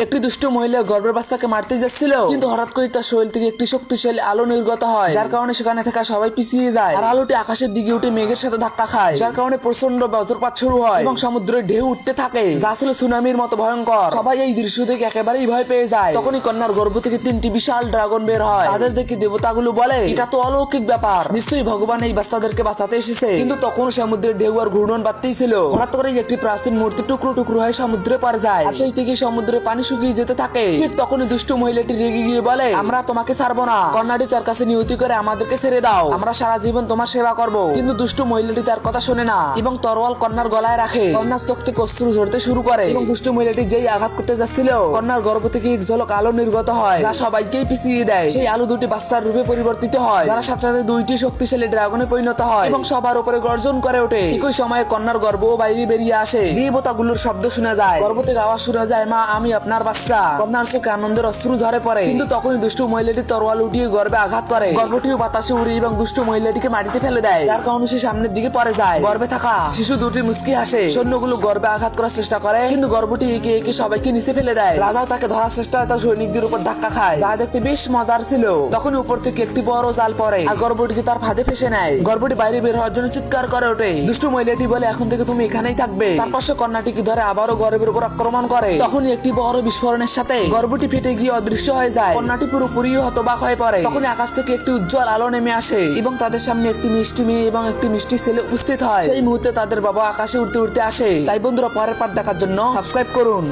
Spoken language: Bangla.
একটি দুষ্ট মহিলা গর্ভের বাচ্চাকে মারতে যাচ্ছিল, কিন্তু হঠাৎ করে তার শরীর থেকে একটি শক্তিশালী আলো নির্গত হয়, যার কারণে সেখানে থাকা সবাই পিছিয়ে যায়। আর আলোটি আকাশের দিকে উঠে মেঘের সাথে ধাক্কা খায়, যার কারণে প্রচন্ড বজ্রপাত শুরু হয় এবং সমুদ্রের ঢেউ উঠতে থাকে, যা ছিল সুনামির মতো ভয়ঙ্কর। সবাই এই দৃশ্য দেখে একেবারেই ভয় পেয়ে যায়। তখনই কন্যার গর্ভ থেকে 3টি বিশাল ড্রাগন বের হয়। তাদের দেখে দেবতাগুলো বলে, এটা তো অলৌকিক ব্যাপার, নিশ্চয়ই ভগবান এই বাচ্চাদেরকে বাঁচাতে এসেছে। কিন্তু তখন সমুদ্রের ঢেউ আর ঘূর্ণন বাড়তেই ছিল। হঠাৎ করে একটি প্রাচীন মূর্তি টুকরো টুকরো হয়ে সমুদ্রে পড়ে যায়, আর সেই থেকে সমুদ্রে পানি শুকিয়ে যেতে থাকে। ঠিক তখনই দুষ্ট মহিলাটি রেগে গিয়ে বলে, আমরা তোমাকে ছাড়বো না। কন্যাটি তার কাছে নিয়তি করে, আমাদেরকে ছেড়ে দাও, আমরা সারা জীবন তোমার সেবা করব। কিন্তু দুষ্ট মহিলাটি তার কথা শোনে না এবং তরোয়াল কন্যার গলায় রাখে। কন্যার চোখ থেকে অশ্রু ঝরতে শুরু করে এবং দুষ্ট মহিলাটি যেই আঘাত করতে যাচ্ছিল, কন্যার গর্ভ থেকে এক ঝলক আলো নির্গত হয়, যা সবাইকেই পিছিয়ে দেয়। সেই আলো দুটি বাচ্চার রূপে পরিবর্তিত হয়, যারা সাথে সাথে 2টি শক্তিশালী ড্রাগনে পরিণত হয় এবং সবার উপরে গর্জন করে ওঠে। একই সময়ে কন্যার গর্ভ বাইরে বেরিয়ে আসে, দেবতাগুলোর শব্দ শোনা যায়, গর্ভ থেকে আওয়াজ শোনা যায়, মা আমি আপনার বাচ্চা। কন্যার চোখে আনন্দের অশ্রু ঝরে পড়ে। কিন্তু তখনই দুষ্ট মহিলাটি তরোয়াল উঠিয়ে গর্ভে আঘাত করে, গর্ভটিও বাতাসে উড়ে এবং দুষ্ট মহিলাটিকে মাটিতে ফেলে দেয়, যার কারণে সে সামনের দিকে পড়ে যায়। গর্ভে থাকা শিশু দুটি মুচকি হাসে। সৈন্যগুলো গর্ভে আঘাত করার চেষ্টা করে, কিন্তু গর্ভটি একে একে সবাইকে নিচে ফেলে দেয়। রাজাও তাকে ধরার চেষ্টা তার সৈনিকদের উপর ধাক্কা খায়, যা দেখতে বেশ মজার ছিল। তখন উপর থেকে একটি বড় জাল পড়ে আর গর্ভটিকে তার ফাঁদে ফেসে নেয়। গর্ভটি বাইরে বের হওয়ার জন্য চিৎকার করে ওঠে। দুষ্ট মহিলাটি বলে, এখন থেকে তুমি এখানেই থাকবে। তারপর সে কন্যাটিকে ধরে আবারও গর্ভের উপর আক্রমণ করে। তখনই একটি বড় বিস্ফোরণের সাথে গর্ভটি ফেটে গিয়ে অদৃশ্য হয়ে যায়। কন্যাটি পুরোপুরি হতবাক হয়ে পড়ে। তখন আকাশ থেকে একটি উজ্জ্বল আলো নেমে আসে এবং তাদের সামনে একটি মিষ্টি মেয়ে এবং একটি মিষ্টি ছেলে উপস্থিত হয়। সেই মুহূর্তে তাদের বাবা আকাশে উড়তে উড়তে আসে। তাই বন্ধুরা, পরের পার্ট দেখার জন্য সাবস্ক্রাইব করুন।